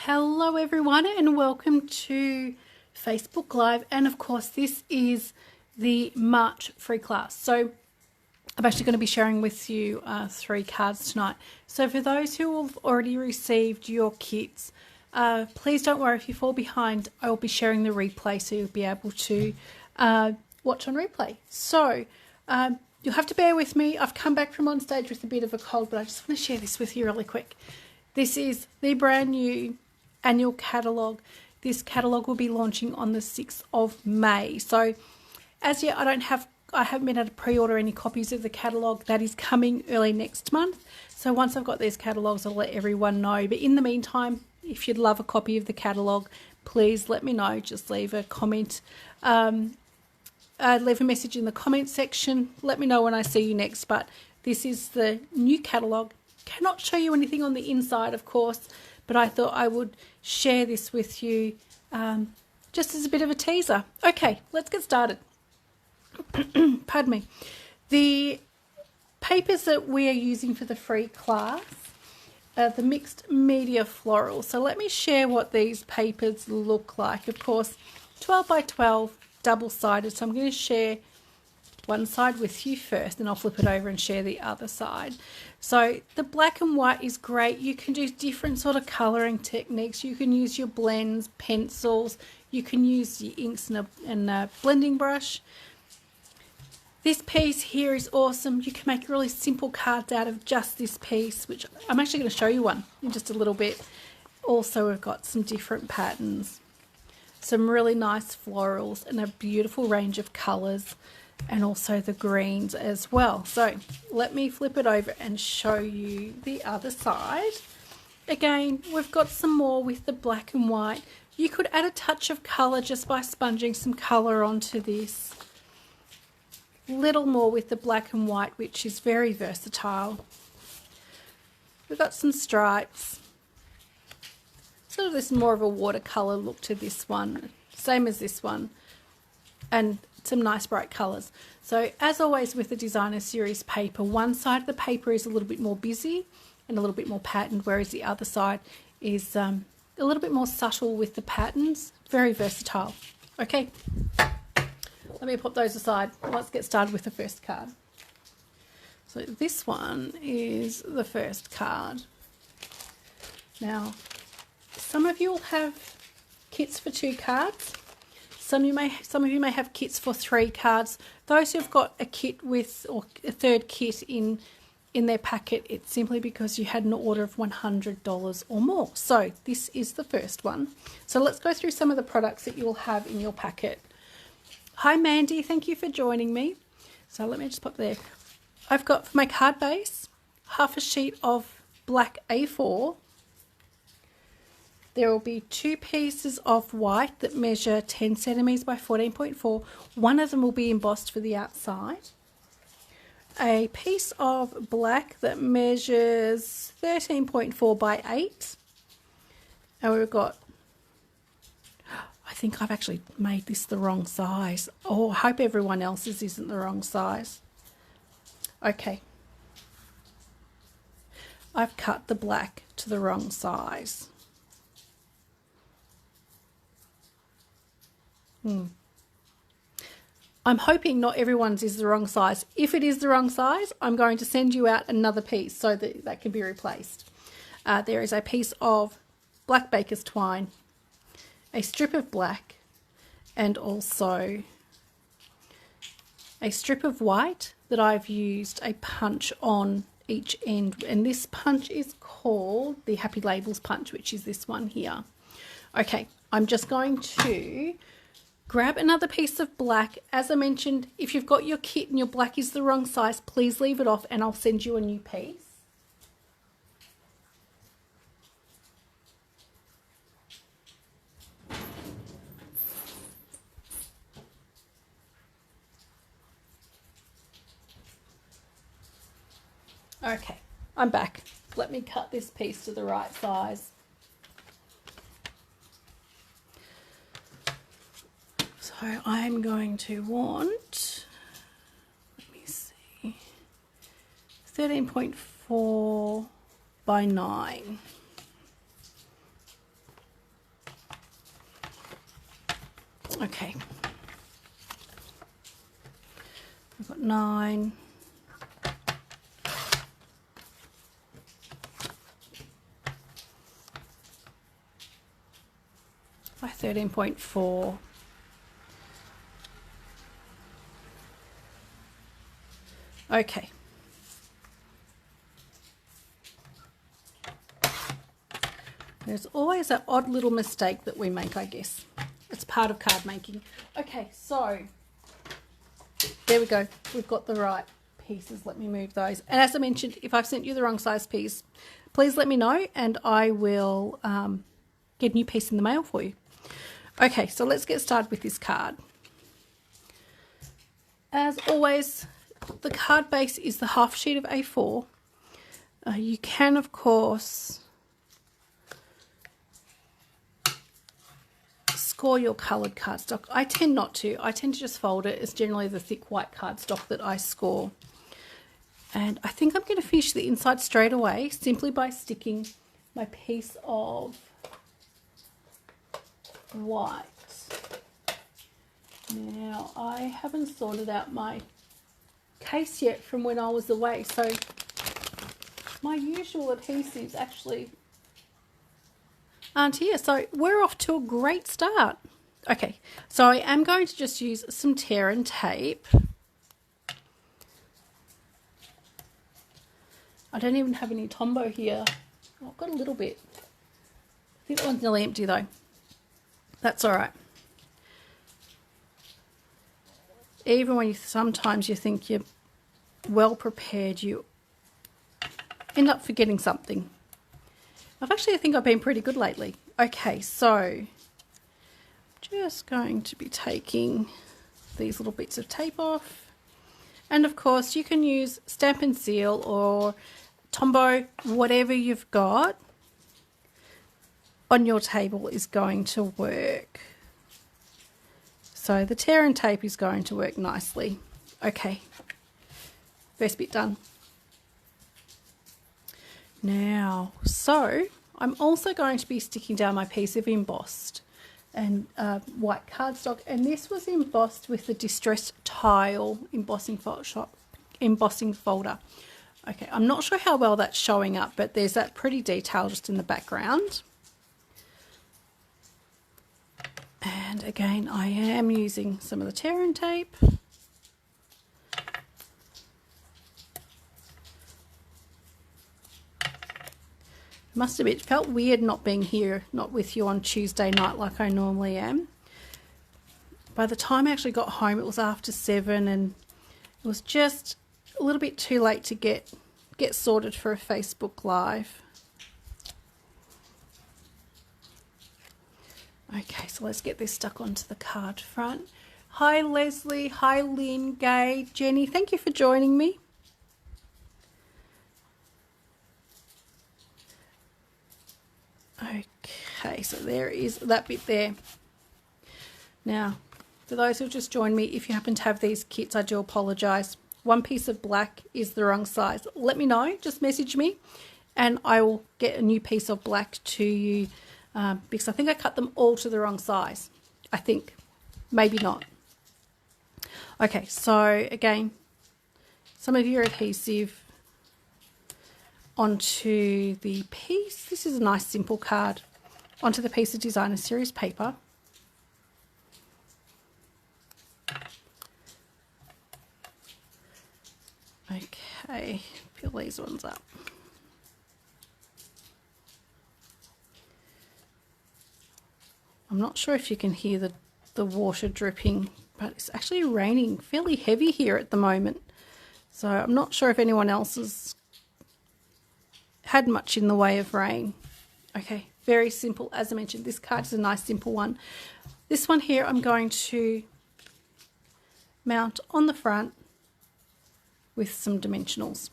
Hello everyone and welcome to Facebook Live, and of course this is the March free class. So I'm actually going to be sharing with you 3 cards tonight. So for those who have already received your kits, please don't worry if you fall behind. I will be sharing the replay so you'll be able to watch on replay. So you'll have to bear with me. I've come back from on stage with a bit of a cold, but I just want to share this with you really quick. This is the brand new annual catalogue. This catalogue will be launching on the 6th of May. So as yet, I haven't been able to pre-order any copies of the catalogue. That is coming early next month. So once I've got these catalogues, I'll let everyone know. But in the meantime, if you'd love a copy of the catalogue, please let me know. Just leave a comment, leave a message in the comment section. Let me know when I see you next. But this is the new catalogue. Cannot show you anything on the inside, of course, but I thought I would share this with you just as a bit of a teaser. Okay, let's get started. Pardon me. The papers that we are using for the free class are the Mixed Media Florals. So let me share what these papers look like. Of course, 12 by 12, double-sided. So I'm going to share one side with you first, and I'll flip it over and share the other side. So the black and white is great. You can do different sort of colouring techniques. You can use your blends, pencils. You can use your inks and a blending brush. This piece here is awesome. You can make really simple cards out of just this piece, which I'm actually going to show you one in just a little bit. Also, we've got some different patterns, some really nice florals, and a beautiful range of colours, and also the greens as well. So let me flip it over and show you the other side. Again, we've got some more with the black and white. You could add a touch of colour just by sponging some colour onto this. Little more with the black and white, which is very versatile. We've got some stripes. Sort of this more of a watercolour look to this one, same as this one, and some nice bright colours. So as always with the designer series paper, one side of the paper is a little bit more busy and a little bit more patterned, whereas the other side is a little bit more subtle with the patterns. Very versatile. Okay, let me put those aside. Let's get started with the first card. So this one is the first card. Now, some of you will have kits for 2 cards. Some of you may have kits for 3 cards. Those who've got a kit with, or a third kit in their packet, it's simply because you had an order of $100 or more. So this is the first one. So let's go through some of the products that you'll have in your packet. Hi Mandy, thank you for joining me. So let me just pop there. I've got for my card base, half a sheet of black A4. There will be 2 pieces of white that measure 10 centimetres by 14.4. One of them will be embossed for the outside. A piece of black that measures 13.4 by 8. And we've got, I think I've actually made this the wrong size. Oh, I hope everyone else's isn't the wrong size. Okay. I've cut the black to the wrong size. I'm hoping not everyone's is the wrong size. If it is the wrong size, I'm going to send you out another piece so that that can be replaced. There is a piece of black baker's twine, a strip of black, and also a strip of white that I've used a punch on each end. And this punch is called the Happy Labels punch, which is this one here. Okay, I'm just going to grab another piece of black. As I mentioned, if you've got your kit and your black is the wrong size, please leave it off and I'll send you a new piece. Okay, I'm back. Let me cut this piece to the right size. So I'm going to want, let me see, 13.4 by 9. Okay. I've got 9. By 13.4. Okay. There's always that odd little mistake that we make, I guess. It's part of card making. Okay, so there we go. We've got the right pieces. Let me move those. And as I mentioned, if I've sent you the wrong size piece, please let me know and I will get a new piece in the mail for you. Okay, so let's get started with this card. As always, the card base is the half sheet of A4. You can, of course, score your coloured cardstock. I tend not to. I tend to just fold it. It's generally the thick white cardstock that I score. And I think I'm going to finish the inside straight away simply by sticking my piece of white. Now, I haven't sorted out my case yet from when I was away, so my usual adhesives actually aren't here, so we're off to a great start. Okay, so I am going to just use some tear and tape. I don't even have any Tombow here. Oh, I've got a little bit. I think that one's nearly empty though. That's all right. Even when sometimes you think you're well prepared, you end up forgetting something. I think I've been pretty good lately. Okay, so I'm just going to be taking these little bits of tape off. And of course you can use Stamp and Seal or Tombow, whatever you've got on your table is going to work. So the tear and tape is going to work nicely. Okay, first bit done. Now, so I'm also going to be sticking down my piece of embossed and white cardstock, and this was embossed with the Distressed Tile embossing folder. Okay, I'm not sure how well that's showing up, but there's that pretty detail just in the background. And again, I am using some of the tear and tape. Must admit, it felt weird not being here, not with you on Tuesday night like I normally am. By the time I actually got home, it was after 7 and it was just a little bit too late to get sorted for a Facebook Live. Okay, so let's get this stuck onto the card front. Hi Leslie, hi Lynn, Gay, Jenny, thank you for joining me. Okay, so there is that bit there. Now, for those who've just joined me, if you happen to have these kits, I do apologise. One piece of black is the wrong size. Let me know, just message me and I will get a new piece of black to you because I think I cut them all to the wrong size. I think, maybe not. Okay, so again, some of your adhesive onto the piece. This is a nice simple card. Onto the piece of designer series paper. Okay, peel these ones up. I'm not sure if you can hear the water dripping, but it's actually raining fairly heavy here at the moment. So I'm not sure if anyone else has had much in the way of rain. Okay, very simple. As I mentioned, this card is a nice simple one. This one here I'm going to mount on the front with some dimensionals.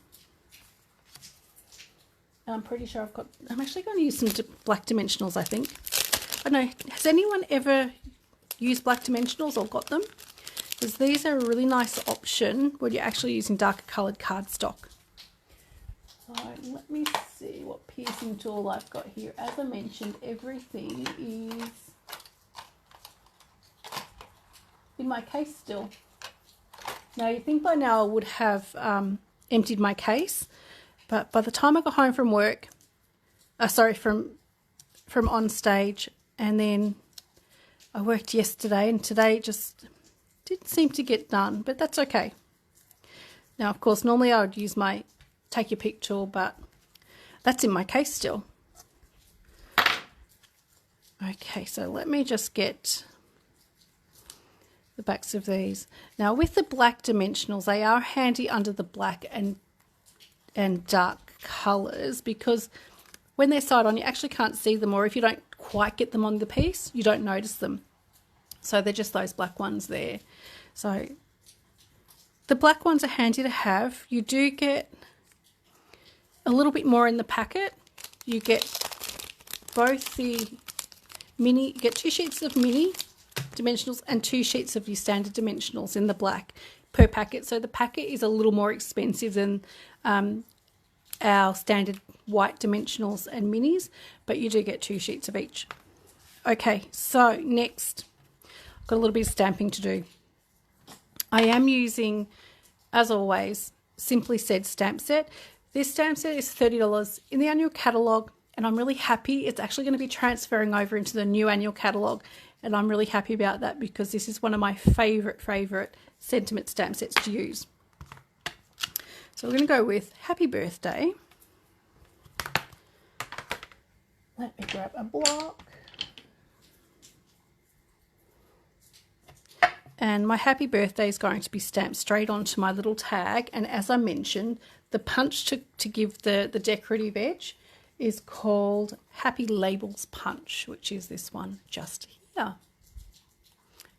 And I'm pretty sure I'm actually going to use some black dimensionals, I think. I don't know, has anyone ever used black dimensionals or got them? Because these are a really nice option when you're actually using darker coloured cardstock. So let me see what piercing tool I've got here. As I mentioned, everything is my case still. Now, you'd think by now I would have emptied my case, but by the time I got home from work, from on stage, and then I worked yesterday, and today just didn't seem to get done, but that's okay. Now, of course, normally I would use my take your pick tool, but that's in my case still. Okay, so let me just get the backs of these. Now, with the black dimensionals, they are handy under the black and dark colours, because when they're side on, you actually can't see them, or if you don't quite get them on the piece, you don't notice them. So they're just those black ones there. So the black ones are handy to have. You do get a little bit more in the packet. You get both the mini, you get 2 sheets of mini dimensionals and 2 sheets of your standard dimensionals in the black per packet. So the packet is a little more expensive than our standard white dimensionals and minis, but you do get 2 sheets of each. Okay, so next, I've got a little bit of stamping to do. I am using, as always, Simply Said stamp set. This stamp set is $30 in the annual catalogue, and I'm really happy. It's actually going to be transferring over into the new annual catalogue, and I'm really happy about that because this is one of my favourite sentiment stamp sets to use. So we're going to go with Happy Birthday. Let me grab a block. And my happy birthday is going to be stamped straight onto my little tag. And as I mentioned, the punch to give the decorative edge is called Happy Labels Punch, which is this one just here.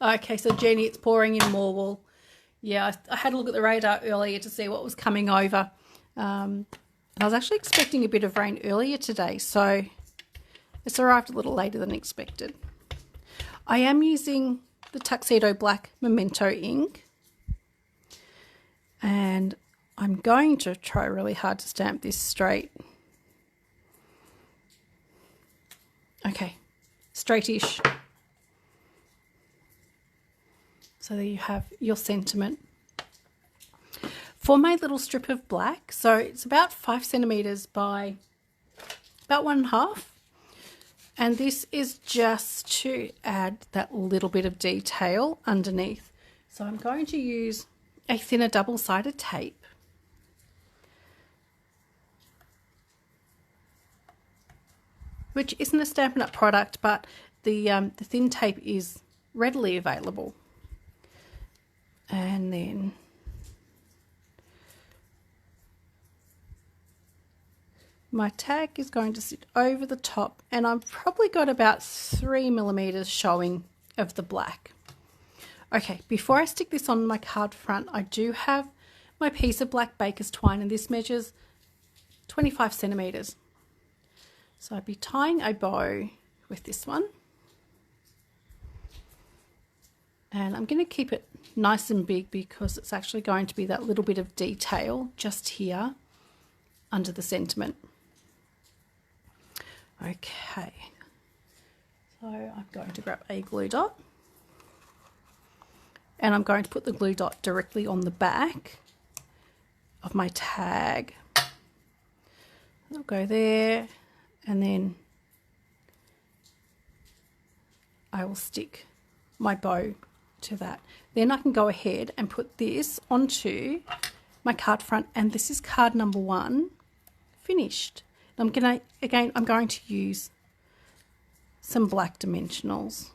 Okay, so Jenny, it's pouring in more wool. Yeah, I had a look at the radar earlier to see what was coming over. And I was actually expecting a bit of rain earlier today, so it's arrived a little later than expected. I am using the Tuxedo Black Memento ink, and I'm going to try really hard to stamp this straight. Okay, straightish. So there you have your sentiment. For my little strip of black, so it's about 5 centimeters by about 1.5. And this is just to add that little bit of detail underneath. So I'm going to use a thinner double-sided tape. Which isn't a Stampin' Up! Product, but the thin tape is readily available. And then my tag is going to sit over the top, and I've probably got about 3 millimeters showing of the black. Okay, before I stick this on my card front, I do have my piece of black baker's twine, and this measures 25 centimeters. So I'd be tying a bow with this one. And I'm going to keep it nice and big because it's actually going to be that little bit of detail just here under the sentiment. Okay, so I'm going to grab a glue dot, and I'm going to put the glue dot directly on the back of my tag. I'll go there, and then I will stick my bow to that. Then I can go ahead and put this onto my card front, and this is card number 1 finished. I'm going to use some black dimensionals.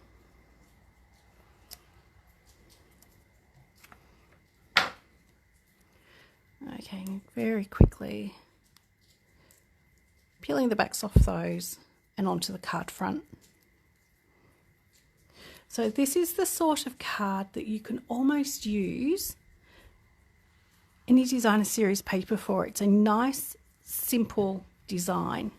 Okay, very quickly peeling the backs off those and onto the card front. So this is the sort of card that you can almost use any designer series paper for. It's a nice, simple design.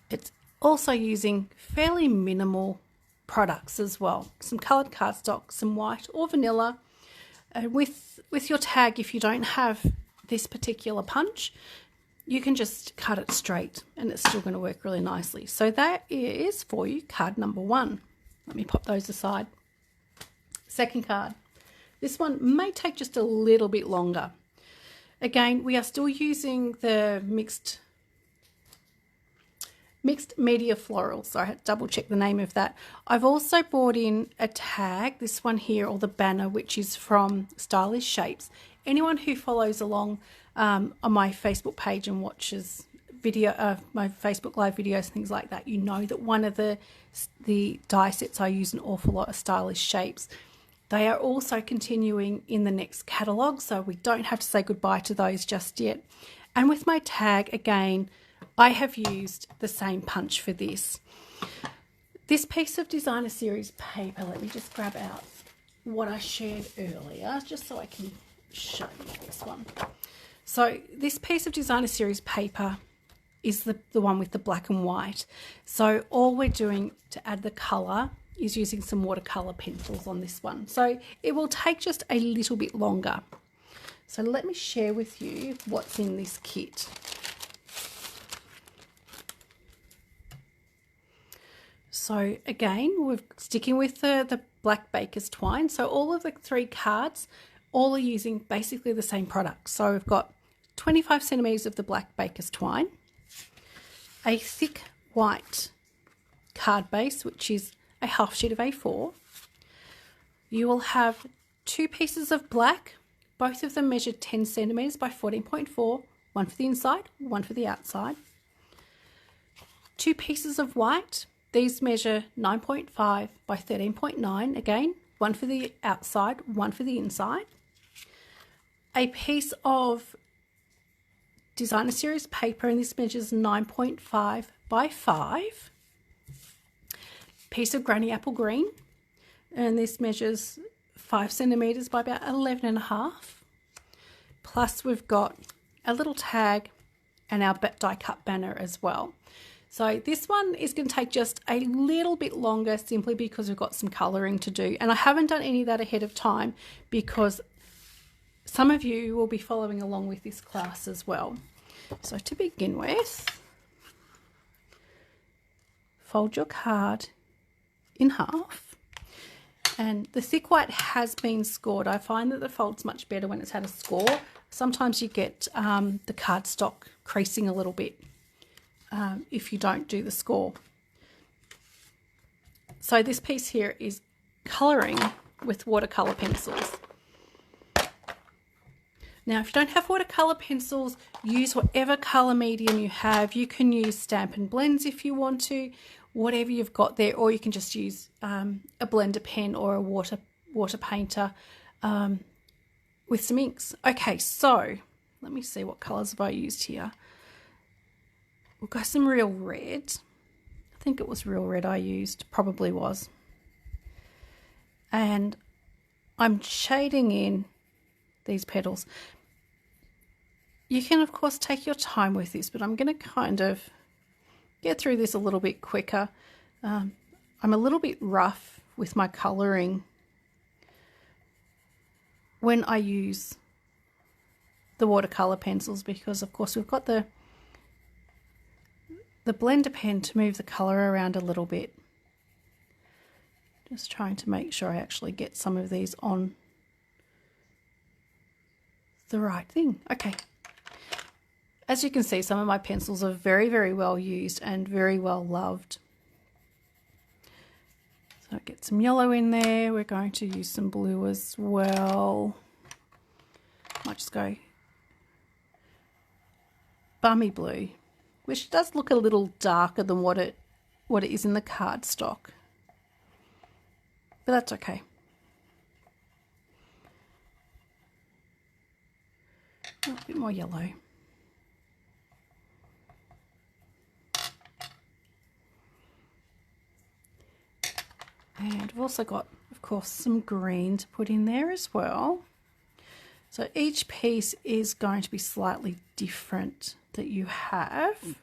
It's also using fairly minimal products as well. Some coloured cardstock, some white or vanilla. With your tag, if you don't have this particular punch, you can just cut it straight and it's still going to work really nicely. So that is for you card number 1. Let me pop those aside. Second card. This one may take just a little bit longer. Again, we are still using the Mixed Media Florals. So I had to double check the name of that. I've also brought in a tag, this one here, or the banner, which is from Stylish Shapes. Anyone who follows along on my Facebook page and watches my Facebook Live videos, things like that, you know that one of the die sets I use an awful lot of Stylish Shapes. They are also continuing in the next catalogue, so we don't have to say goodbye to those just yet. And with my tag, again, I have used the same punch for this. This piece of Designer Series paper, let me just grab out what I shared earlier, just so I can show you this one. So this piece of Designer Series paper is the one with the black and white. So all we're doing to add the colour is using some watercolour pencils on this one. So it will take just a little bit longer. So let me share with you what's in this kit. So again, we're sticking with the black baker's twine. So all of the 3 cards, all are using basically the same product. So we've got 25 centimetres of the black baker's twine, a thick white card base, which is a half sheet of A4. You will have 2 pieces of black, both of them measured 10 centimetres by 14.4, one for the inside, one for the outside. 2 pieces of white, these measure 9.5 by 13.9, again, one for the outside, one for the inside. A piece of Designer Series paper, and this measures 9.5 by 5. Piece of Granny Apple Green, and this measures 5 centimetres by about 11.5. Plus we've got a little tag and our die cut banner as well. So this one is going to take just a little bit longer simply because we've got some colouring to do, and I haven't done any of that ahead of time because some of you will be following along with this class as well. So to begin with, fold your card in half, and the thick white has been scored. I find that the fold's much better when it's had a score. Sometimes you get the cardstock creasing a little bit if you don't do the score. So this piece here is colouring with watercolour pencils. Now, if you don't have watercolour pencils, use whatever colour medium you have. You can use Stampin' Blends if you want to, whatever you've got there, or you can just use a blender pen or a water painter with some inks. Okay, so let me see what colours have I used here. We'll go some real red. I think it was real red I used, probably was. And I'm shading in these petals. You can, of course, take your time with this, but I'm going to kind of get through this a little bit quicker. I'm a little bit rough with my colouring when I use the watercolour pencils because, of course, we've got the blender pen to move the colour around a little bit. Just trying to make sure I actually get some of these on the right thing. Okay. As you can see, some of my pencils are very, very well used and very well loved. So get some yellow in there. We're going to use some blue as well. Might just go Balmy Blue, which does look a little darker than what it is in the cardstock. But that's okay. A bit more yellow. And we've also got, of course, some green to put in there as well. So each piece is going to be slightly different that you have.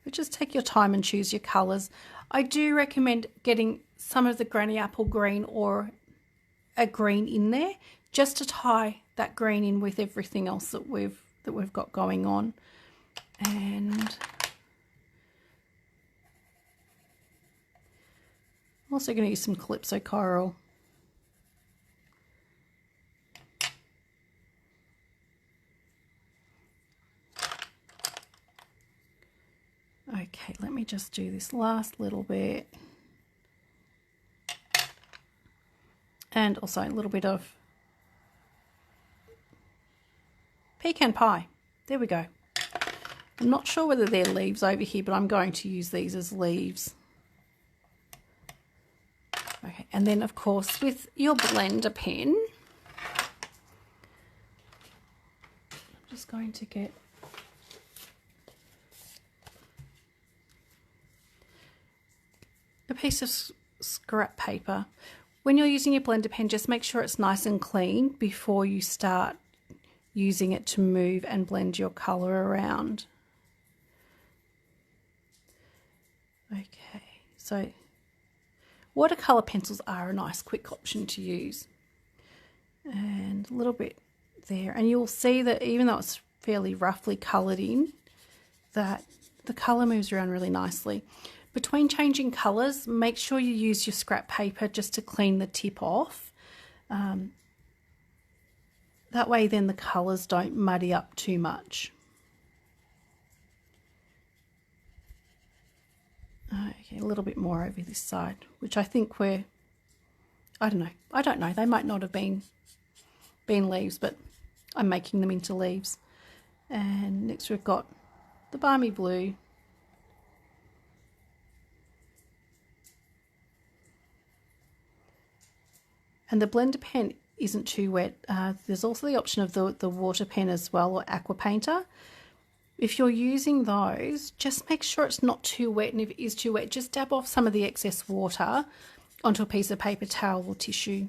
But just take your time and choose your colours. I do recommend getting some of the Granny Apple Green or a green in there just to tie that green in with everything else that we've got going on. And I'm also going to use some Calypso Coral Okay, let me just do this last little bit. And also a little bit of pecan pie. There we go. I'm not sure whether they're leaves over here, but I'm going to use these as leaves. Okay, and then of course with your blender pen, I'm just going to get a piece of scrap paper. When you're using your blender pen, just make sure it's nice and clean before you start using it to move and blend your colour around. Okay, so watercolour pencils are a nice quick option to use. And a little bit there. And you'll see that even though it's fairly roughly coloured in, that the colour moves around really nicely. Between changing colours, make sure you use your scrap paper just to clean the tip off. That way then the colours don't muddy up too much. Okay, a little bit more over this side, which I think I don't know, they might not have been leaves, but I'm making them into leaves. And next we've got the balmy blue. And the blender pen isn't too wet. There's also the option of the water pen as well, or aqua painter. If you're using those, just make sure it's not too wet, and if it is too wet, just dab off some of the excess water onto a piece of paper towel or tissue.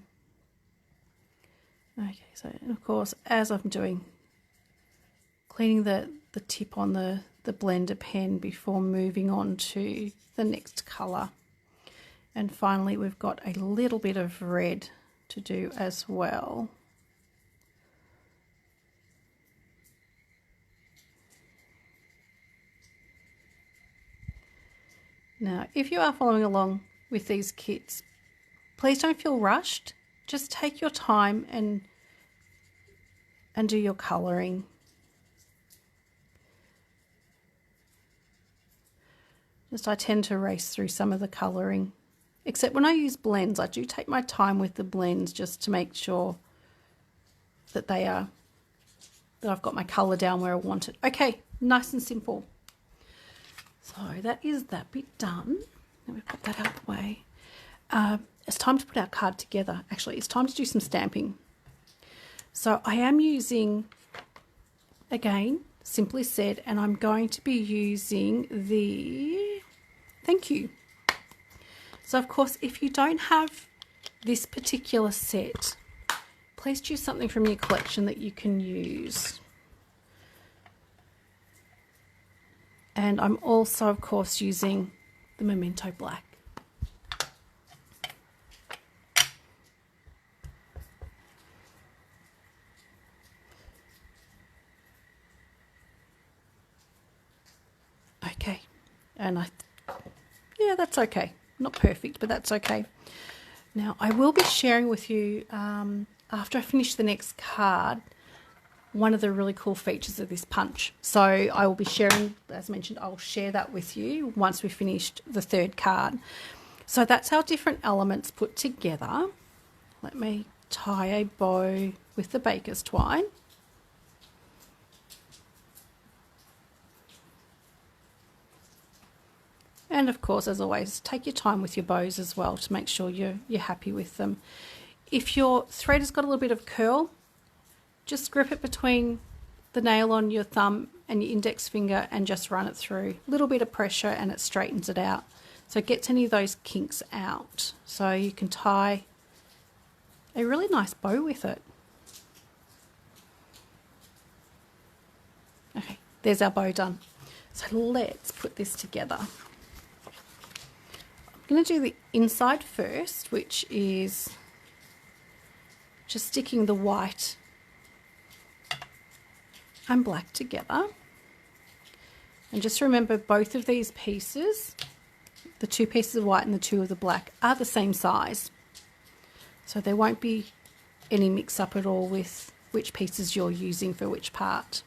Okay, so and of course, as I'm doing, cleaning the tip on the blender pen before moving on to the next colour. And finally, we've got a little bit of red to do as well. Now, if you are following along with these kits, please don't feel rushed. Just take your time and do your colouring. I tend to race through some of the colouring. Except when I use blends, I do take my time with the blends just to make sure that that I've got my colour down where I want it. Okay, nice and simple. So that is that bit done. Let me put that out of the way. It's time to put our card together. Actually, it's time to do some stamping. So I am using, again, Simply Said, and I'm going to be using the Thank You. So of course, if you don't have this particular set, please choose something from your collection that you can use. And I'm also, of course, using the Memento Black. Okay, and yeah, that's okay. Not perfect, but that's okay. Now, I will be sharing with you, after I finish the next card, one of the really cool features of this punch. So I will be sharing, as mentioned, I'll share that with you once we've finished the third card. So that's how different elements put together. Let me tie a bow with the baker's twine. And of course, as always, take your time with your bows as well to make sure you're happy with them. If your thread has got a little bit of curl, just grip it between the nail on your thumb and your index finger and just run it through. A little bit of pressure and it straightens it out. So it gets any of those kinks out. So you can tie a really nice bow with it. Okay, there's our bow done. So let's put this together. I'm going to do the inside first, which is just sticking the white and black together. And just remember, both of these pieces, the two pieces of white and the two of the black, are the same size. So there won't be any mix up at all with which pieces you're using for which part.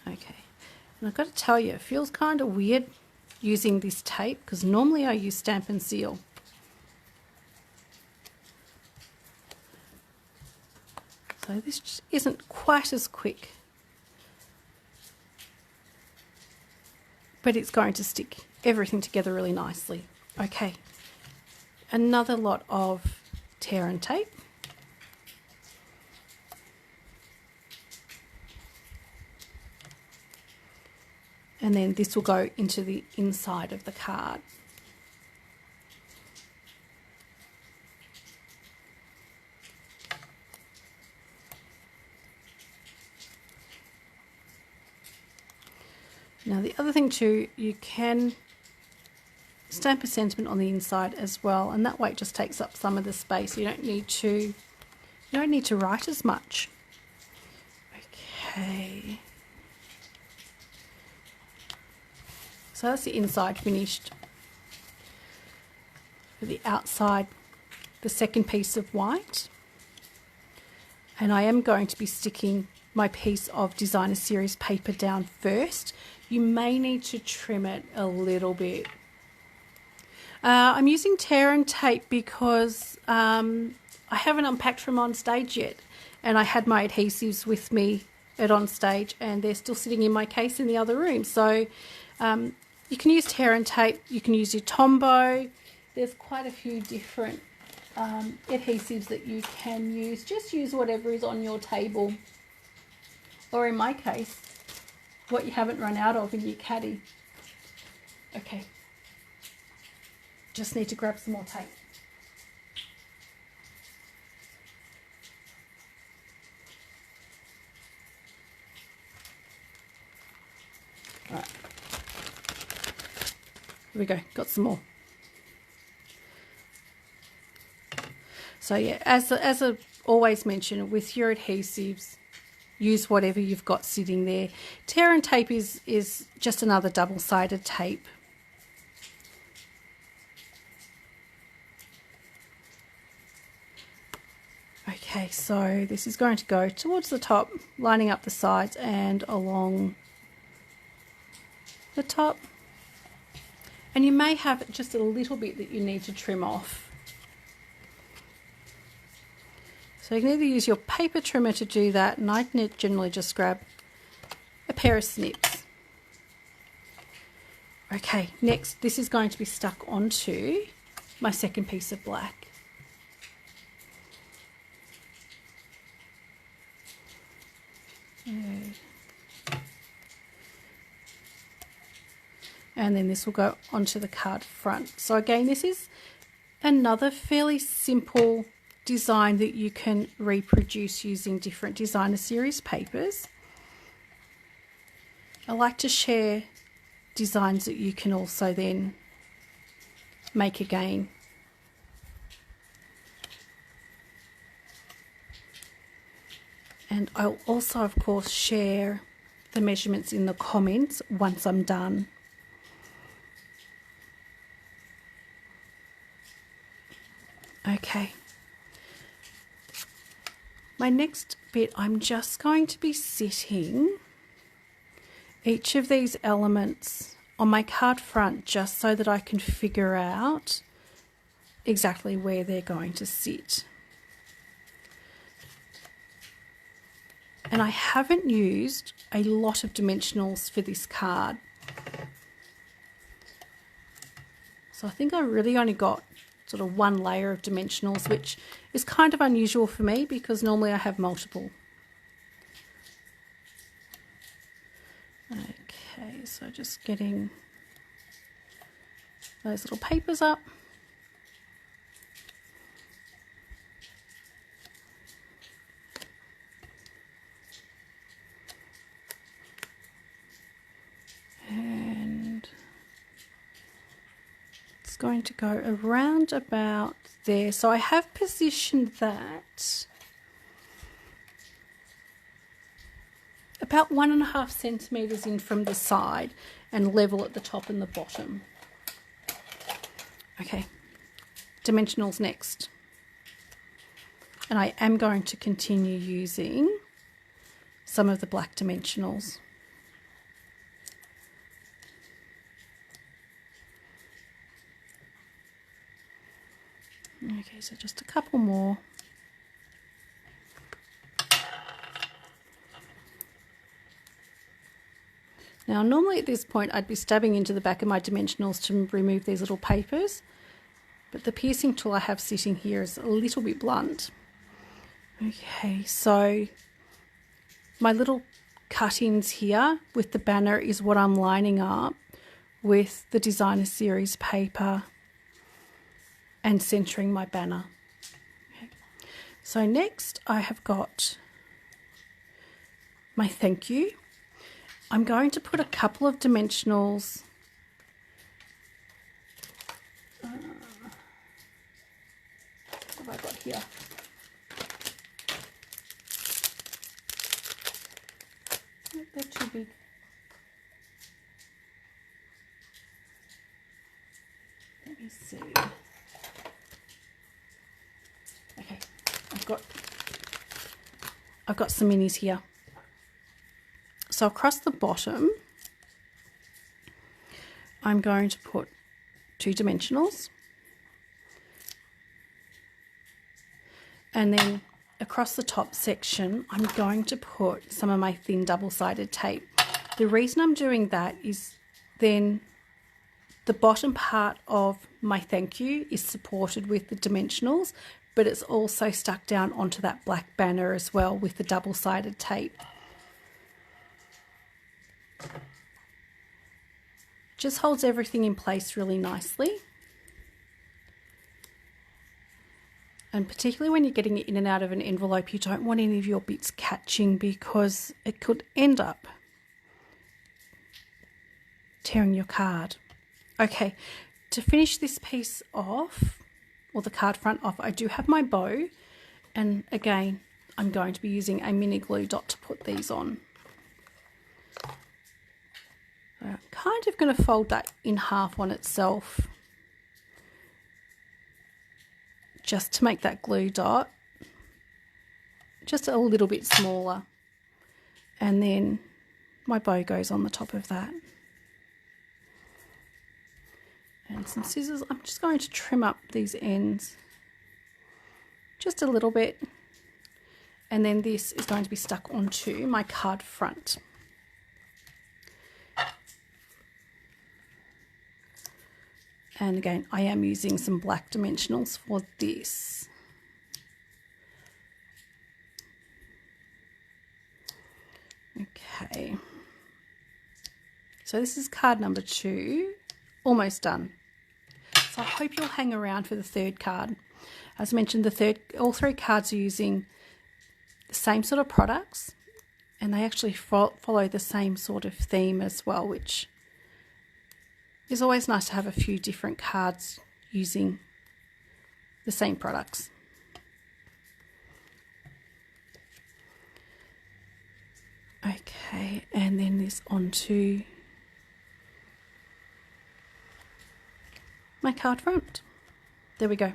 Okay, and I've got to tell you, it feels kind of weird using this tape because normally I use Stamp and Seal. So this just isn't quite as quick, but it's going to stick everything together really nicely. Okay, another lot of tear and tape. And then this will go into the inside of the card. Now the other thing too, you can stamp a sentiment on the inside as well, and that way it just takes up some of the space. You don't need to write as much. Okay. So that's the inside finished. For the outside, the second piece of white. And I am going to be sticking my piece of designer series paper down first. You may need to trim it a little bit. I'm using tear and tape because I haven't unpacked from on stage yet, and I had my adhesives with me at on stage and they're still sitting in my case in the other room. So you can use tear and tape, you can use your Tombow. There's quite a few different adhesives that you can use. Just use whatever is on your table, or in my case, what you haven't run out of in your caddy. Okay, just need to grab some more tape. All right, here we go, got some more. So yeah, as I always mention, with your adhesives, use whatever you've got sitting there. Tear and tape is just another double-sided tape. Okay, so this is going to go towards the top, lining up the sides and along the top. And you may have just a little bit that you need to trim off. So you can either use your paper trimmer to do that, and I generally just grab a pair of snips. Okay, next this is going to be stuck onto my second piece of black. And then this will go onto the card front. So again, this is another fairly simple design that you can reproduce using different designer series papers. I like to share designs that you can also then make again. And I'll also, of course, share the measurements in the comments once I'm done. Okay. My next bit, I'm just going to be sitting each of these elements on my card front just so that I can figure out exactly where they're going to sit. And I haven't used a lot of dimensionals for this card. So I think I really only got sort of one layer of dimensionals, which is kind of unusual for me because normally I have multiple. Okay, so just getting those little papers up. And it's going to go around about there. So I have positioned that about 1.5 centimetres in from the side and level at the top and the bottom. Okay, dimensionals next. And I am going to continue using some of the black dimensionals. Okay, so just a couple more. Now, normally at this point, I'd be stabbing into the back of my dimensionals to remove these little papers, but the piercing tool I have sitting here is a little bit blunt. Okay, so my little cut-ins here with the banner is what I'm lining up with the designer series paper and centering my banner. Okay. So next I have got my thank you. I'm going to put a couple of dimensionals what have I got here? They're too big. Let me see. Okay, I've got some minis here. So across the bottom, I'm going to put 2 dimensionals, and then across the top section, I'm going to put some of my thin double-sided tape. The reason I'm doing that is then the bottom part of my thank you is supported with the dimensionals, but it's also stuck down onto that black banner as well with the double-sided tape. Just holds everything in place really nicely. And particularly when you're getting it in and out of an envelope, you don't want any of your bits catching because it could end up tearing your card. Okay, to finish this piece off, or the card front off, I do have my bow. And again, I'm going to be using a mini glue dot to put these on. I'm kind of going to fold that in half on itself, just to make that glue dot just a little bit smaller. And then my bow goes on the top of that. And some scissors, I'm just going to trim up these ends just a little bit. And then this is going to be stuck onto my card front. And again, I am using some black dimensionals for this. Okay. So this is card number 2, almost done. So I hope you'll hang around for the third card. As mentioned, all 3 cards are using the same sort of products, and they actually follow the same sort of theme as well, which it's always nice to have a few different cards using the same products. Okay, and then this onto my card front. There we go.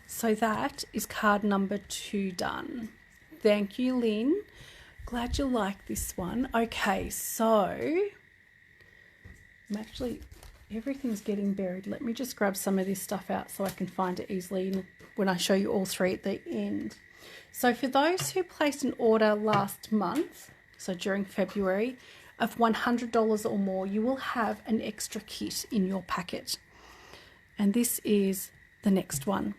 So that is card number 2 done. Thank you, Lynn. Glad you like this one. Okay, so everything's getting buried. Let me just grab some of this stuff out so I can find it easily when I show you all 3 at the end. So for those who placed an order last month, so during February, of $100 or more, you will have an extra kit in your packet. And this is the next one.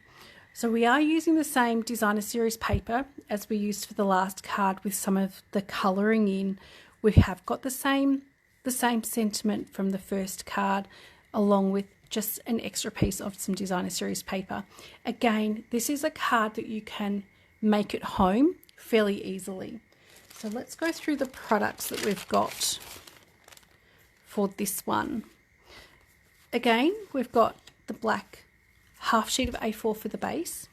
So we are using the same designer series paper as we used for the last card with some of the colouring in. We have got the same sentiment from the first card, along with just an extra piece of some designer series paper. Again, this is a card that you can make at home fairly easily. So let's go through the products that we've got for this one. Again, we've got the black half sheet of A4 for the base.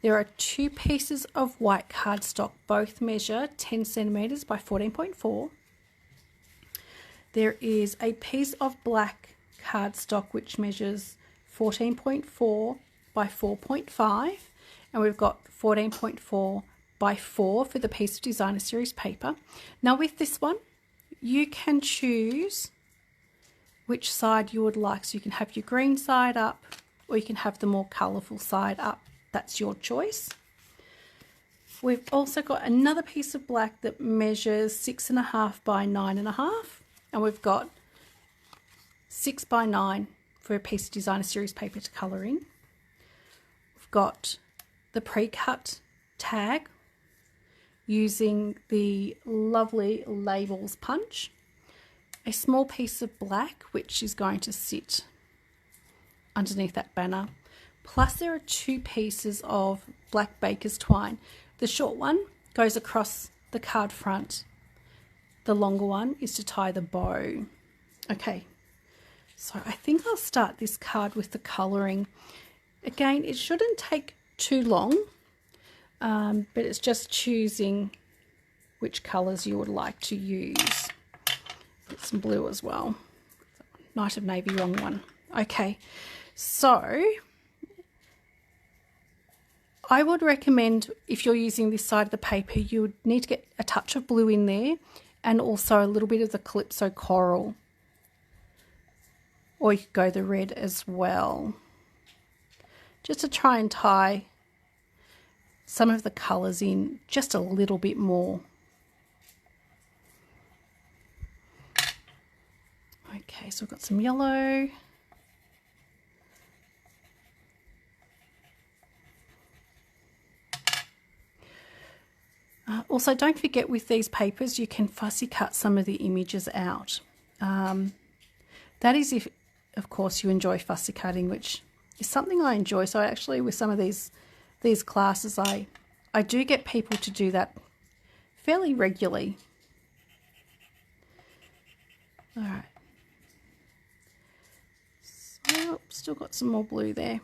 There are 2 pieces of white cardstock, both measure 10 centimeters by 14.4. There is a piece of black cardstock which measures 14.4 by 4.5, and we've got 14.4 by 4 for the piece of designer series paper. Now with this one, you can choose which side you would like. So you can have your green side up or you can have the more colourful side up. That's your choice. We've also got another piece of black that measures 6.5 by 9.5, and we've got 6 by 9 for a piece of designer series paper to colour in. We've got the pre-cut tag using the lovely Labels punch, a small piece of black which is going to sit underneath that banner, plus there are 2 pieces of black baker's twine. The short one goes across the card front, the longer one is to tie the bow. Okay, so I think I'll start this card with the colouring. Again, it shouldn't take too long, but it's just choosing which colours you would like to use. Put some blue as well. Night of Navy, wrong one. Okay, so I would recommend, if you're using this side of the paper, you would need to get a touch of blue in there and also a little bit of the Calypso Coral. Or you could go the red as well, just to try and tie some of the colours in just a little bit more. Okay, so we've got some yellow. Also, don't forget with these papers, you can fussy cut some of the images out. That is if, of course, you enjoy fussy cutting, which is something I enjoy. So actually with some of these classes, I do get people to do that fairly regularly. All right. So, still got some more blue there.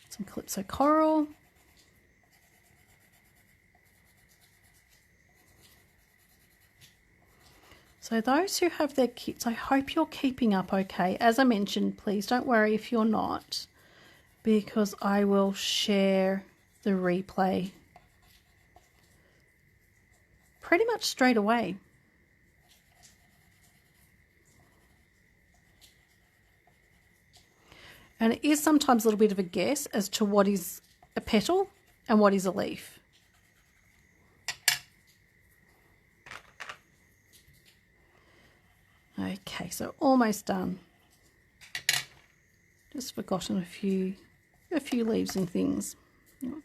Some Calypso Coral. So those who have their kits, I hope you're keeping up okay. As I mentioned, please don't worry if you're not, because I will share the replay pretty much straight away. And it is sometimes a little bit of a guess as to what is a petal and what is a leaf. Okay, so almost done. Just forgotten a few leaves and things.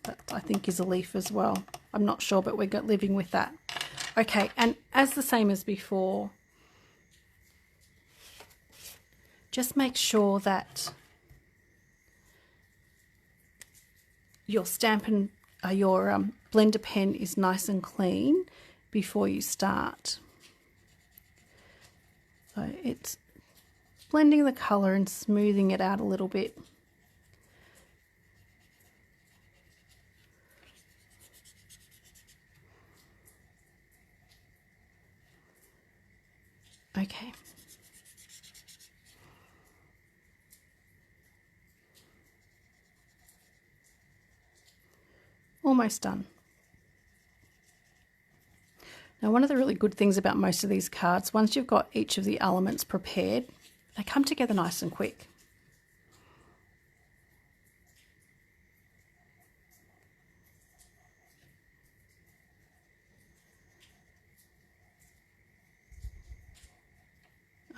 That I think is a leaf as well. I'm not sure, but we're living with that. Okay, and as the same as before, just make sure that your Stampin' your blender pen is nice and clean before you start. So it's blending the colour and smoothing it out a little bit. Okay. Almost done. Now, one of the really good things about most of these cards, once you've got each of the elements prepared, they come together nice and quick.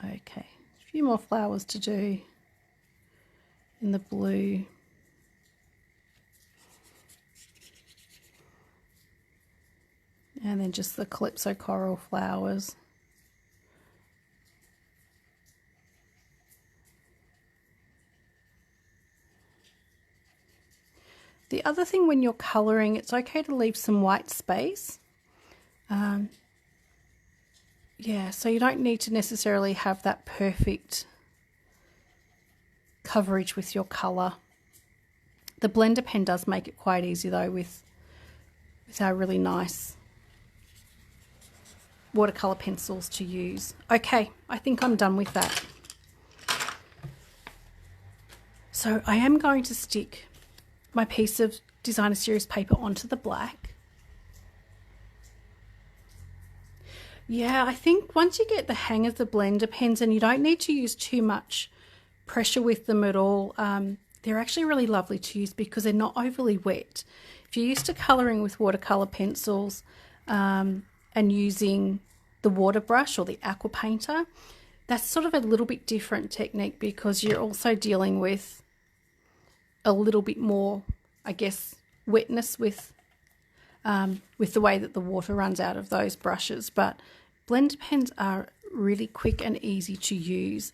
Okay, a few more flowers to do in the blue. And then just the Calypso Coral flowers. The other thing when you're colouring, it's okay to leave some white space. Yeah, so you don't need to necessarily have that perfect coverage with your colour. The blender pen does make it quite easy though with our really nice watercolour pencils to use. Okay, I think I'm done with that. So I am going to stick my piece of designer series paper onto the black. Yeah, I think once you get the hang of the blender pens, and you don't need to use too much pressure with them at all, they're actually really lovely to use because they're not overly wet. If you're used to colouring with watercolour pencils and using the water brush or the aqua painter, that's sort of a little bit different technique because you're also dealing with a little bit more, I guess, wetness with the way that the water runs out of those brushes. But blender pens are really quick and easy to use.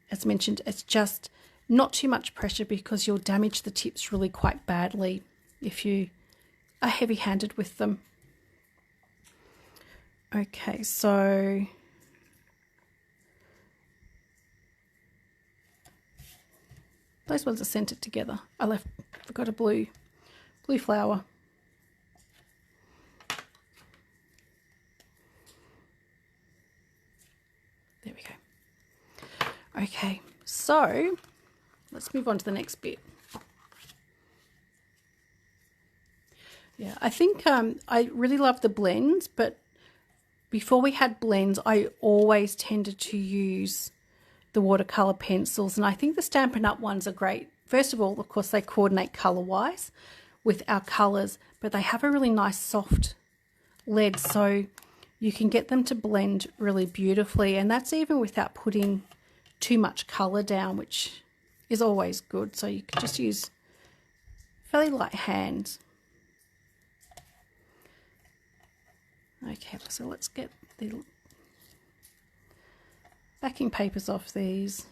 As mentioned, it's just not too much pressure because you'll damage the tips really quite badly if you are heavy-handed with them. Okay, so those ones are centered together. I forgot a blue flower. There we go. Okay, so let's move on to the next bit. Yeah, I think I really love the blends, but before we had blends, I always tended to use the watercolour pencils, and I think the Stampin' Up! Ones are great. First of all, of course, they coordinate colour-wise with our colours, but they have a really nice soft lead, so you can get them to blend really beautifully, and that's even without putting too much colour down, which is always good. So you can just use fairly light hands. Okay, so let's get the backing papers off these.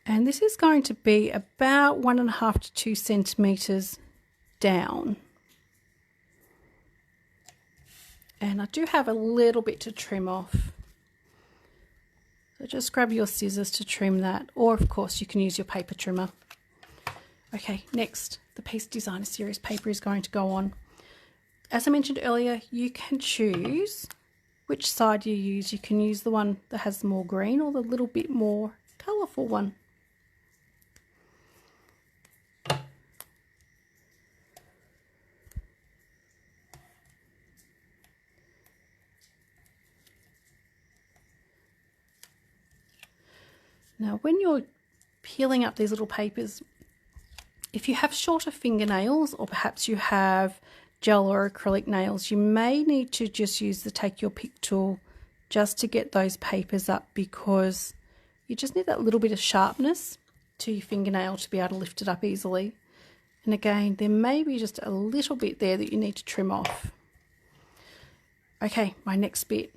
And this is going to be about 1.5 to 2 centimetres down. And I do have a little bit to trim off. So just grab your scissors to trim that, or of course you can use your paper trimmer. Okay, next, the Piece Designer Series paper is going to go on. As I mentioned earlier, you can choose which side you use. You can use the one that has more green or the little bit more colourful one. Now, when you're peeling up these little papers, if you have shorter fingernails or perhaps you have gel or acrylic nails, you may need to just use the Take Your Pick tool just to get those papers up, because you just need that little bit of sharpness to your fingernail to be able to lift it up easily. And again, there may be just a little bit there that you need to trim off. Okay, my next bit.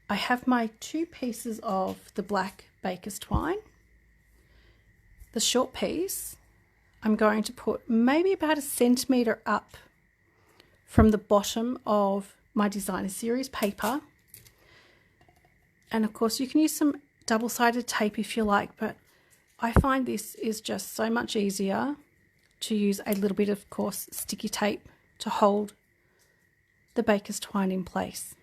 I have my 2 pieces of the black baker's twine. The short piece I'm going to put maybe about 1 centimetre up from the bottom of my Designer Series paper. And of course you can use some double-sided tape if you like, but I find this is just so much easier to use a little bit of course sticky tape to hold the baker's twine in place.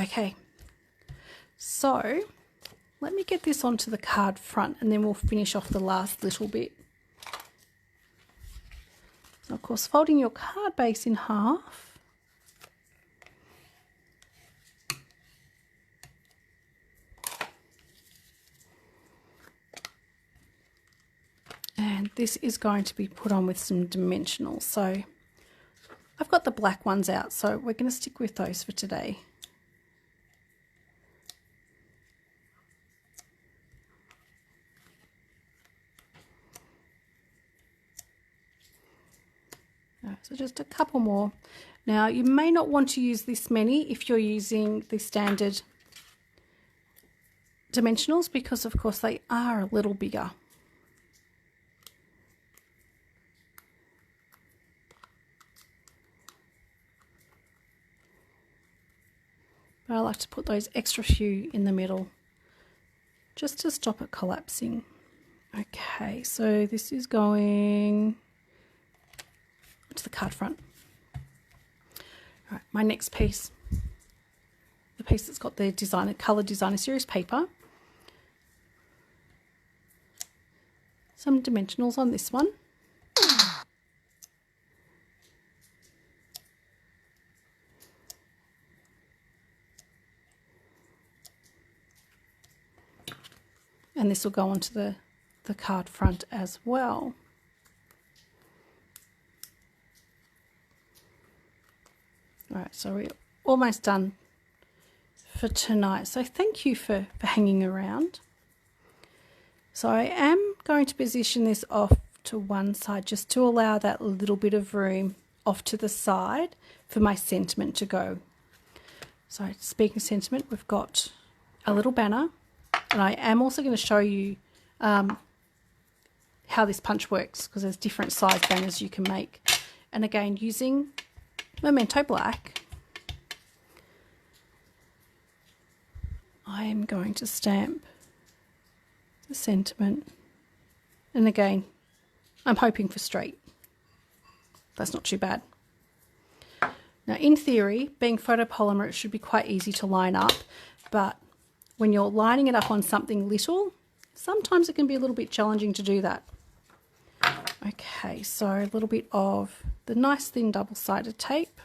Okay, so let me get this onto the card front and then we'll finish off the last little bit. So of course, folding your card base in half. And this is going to be put on with some dimensionals. So I've got the black ones out, so we're going to stick with those for today. So just a couple more. Now you may not want to use this many if you're using the standard dimensionals, because of course they are a little bigger. But I like to put those extra few in the middle just to stop it collapsing. Okay, so this is going to the card front. All right, my next piece, the piece that's got the Colour Designer Series paper, some dimensionals on this one. And this will go onto the card front as well. All right, so we're almost done for tonight. So thank you for hanging around. So I am going to position this off to one side just to allow that little bit of room off to the side for my sentiment to go. So speaking of sentiment, we've got a little banner, and I am also going to show you how this punch works, because there's different size banners you can make. And again, using Memento Black, I am going to stamp the sentiment, and again, I'm hoping for straight. That's not too bad. Now, in theory, being photopolymer, it should be quite easy to line up, but when you're lining it up on something little, sometimes it can be a little bit challenging to do that. Okay, so a little bit of the nice thin double-sided tape.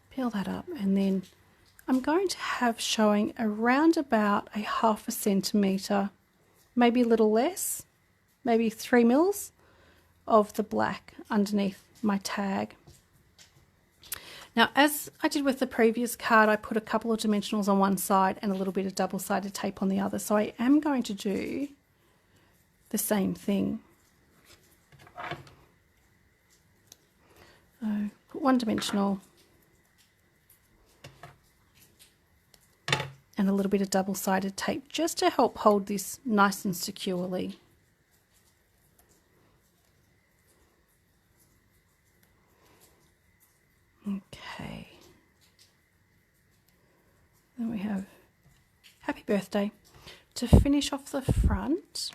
Peel that up, and then I'm going to have showing around about a 1/2 centimetre, maybe a little less, maybe 3 mils of the black underneath my tag. Now, as I did with the previous card, I put a couple of dimensionals on one side and a little bit of double-sided tape on the other. So I am going to do the same thing. So put one dimensional and a little bit of double-sided tape just to help hold this nice and securely. Okay. Then we have Happy Birthday. To finish off the front,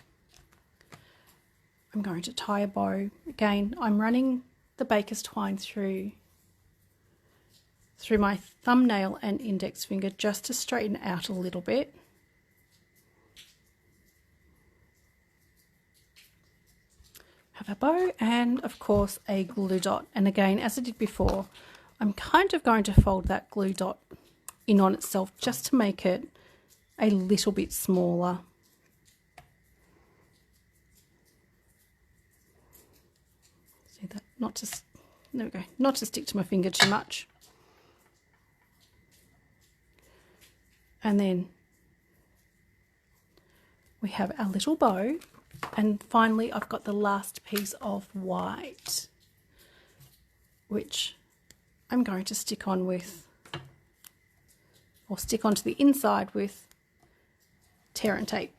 I'm going to tie a bow. Again, I'm running the baker's twine through my thumbnail and index finger just to straighten out a little bit. Have a bow and, of course, a glue dot. And again, as I did before, I'm kind of going to fold that glue dot in on itself just to make it a little bit smaller. See that? There we go. Not to stick to my finger too much. And then we have our little bow. And finally, I've got the last piece of white, which I'm going to stick on with, or stick onto the inside with tear and tape.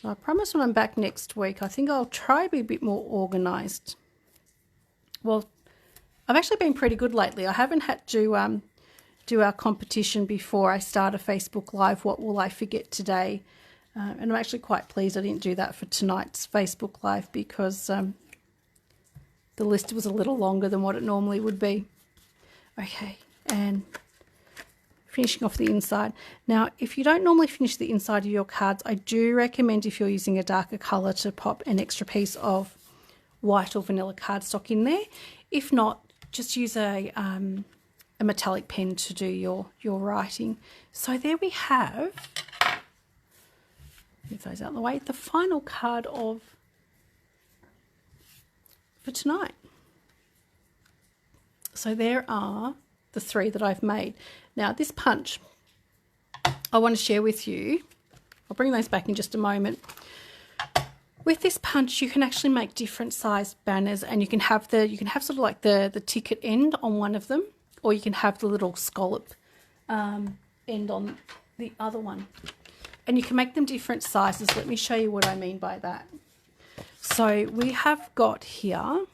So I promise when I'm back next week, I think I'll try to be a bit more organised. Well, I've actually been pretty good lately. I haven't had to do our competition before I start a Facebook Live, What Will I Forget Today? And I'm actually quite pleased I didn't do that for tonight's Facebook Live, because the list was a little longer than what it normally would be. Okay, and finishing off the inside. Now, if you don't normally finish the inside of your cards, I do recommend, if you're using a darker colour, to pop an extra piece of white or vanilla cardstock in there. If not, just use a metallic pen to do your writing. So there we have, move those out of the way, the final card for tonight. So there are the 3 that I've made. Now, this punch I want to share with you. I'll bring those back in just a moment. With this punch, you can actually make different size banners, and you can have sort of like the ticket end on one of them, or you can have the little scallop end on the other one. And you can make them different sizes. Let me show you what I mean by that. So we have got here,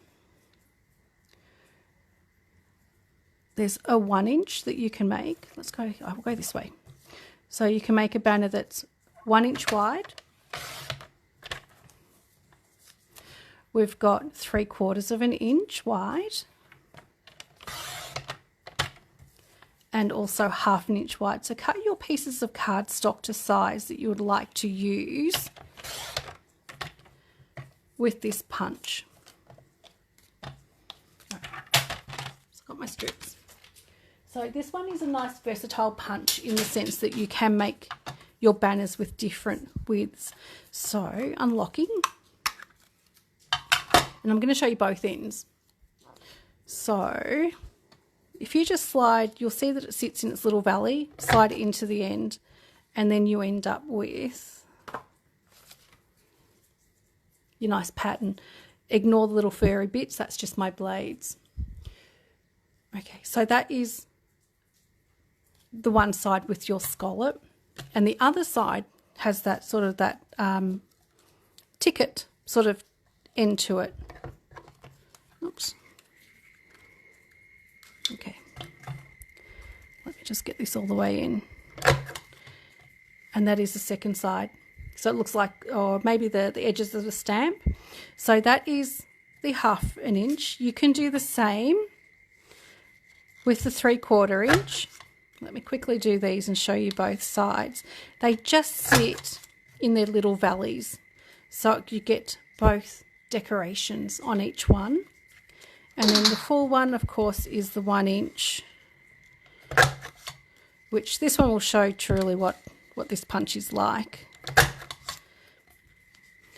there's a 1 inch that you can make. I will go this way. So you can make a banner that's 1 inch wide. We've got 3/4 of an inch wide. and also 1/2 inch wide. So cut your pieces of cardstock to size that you would like to use with this punch. I've got my strips. So this one is a nice versatile punch in the sense that you can make your banners with different widths. So unlocking, and I'm going to show you both ends. So if you just slide, you'll see that it sits in its little valley, slide it into the end, and then you end up with your nice pattern. Ignore the little furry bits, that's just my blades. Okay, so that is the one side with your scallop, and the other side has that sort of that ticket sort of end to it. Oops. Okay, let me just get this all the way in, and that is the second side. So it looks like, or maybe the edges of the stamp. So that is the 1/2 inch. You can do the same with the 3/4 inch. Let me quickly do these and show you both sides. They just sit in their little valleys, so you get both decorations on each one. And then the full one, of course, is the 1 inch, which this one will show truly what this punch is like.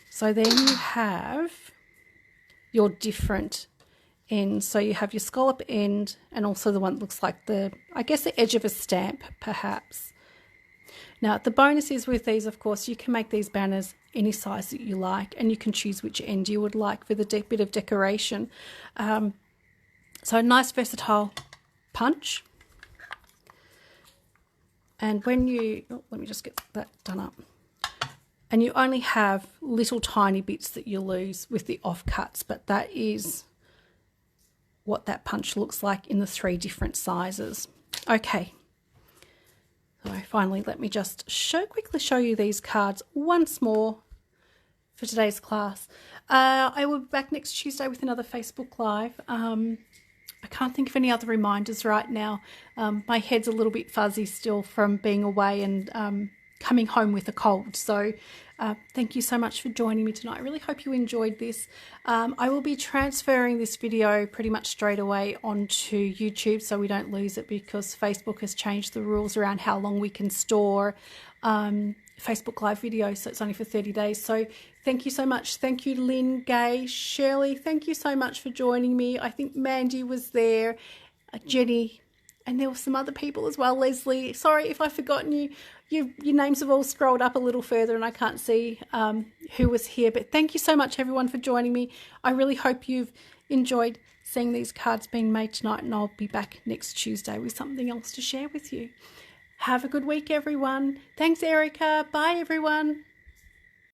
So then you have your different ends. So you have your scallop end and also the one that looks like I guess the edge of a stamp perhaps. Now the bonus is with these, of course, you can make these banners any size that you like, and you can choose which end you would like for the bit of decoration. So a nice versatile punch. And when you, let me just get that done up. And you only have little tiny bits that you lose with the offcuts, but that is what that punch looks like in the 3 different sizes. Okay, so finally let me just quickly show you these cards once more for today's class. I will be back next Tuesday with another Facebook Live. I can't think of any other reminders right now. My head's a little bit fuzzy still from being away and coming home with a cold. So thank you so much for joining me tonight. I really hope you enjoyed this. I will be transferring this video pretty much straight away onto YouTube so we don't lose it, because Facebook has changed the rules around how long we can store Facebook Live videos, so it's only for 30 days. So thank you so much. Thank you, Lynn, Gay, Shirley. Thank you so much for joining me. I think Mandy was there, Jenny, and there were some other people as well. Leslie, sorry if I've forgotten you. Your names have all scrolled up a little further and I can't see who was here. But thank you so much, everyone, for joining me. I really hope you've enjoyed seeing these cards being made tonight, and I'll be back next Tuesday with something else to share with you. Have a good week, everyone. Thanks, Erica. Bye, everyone.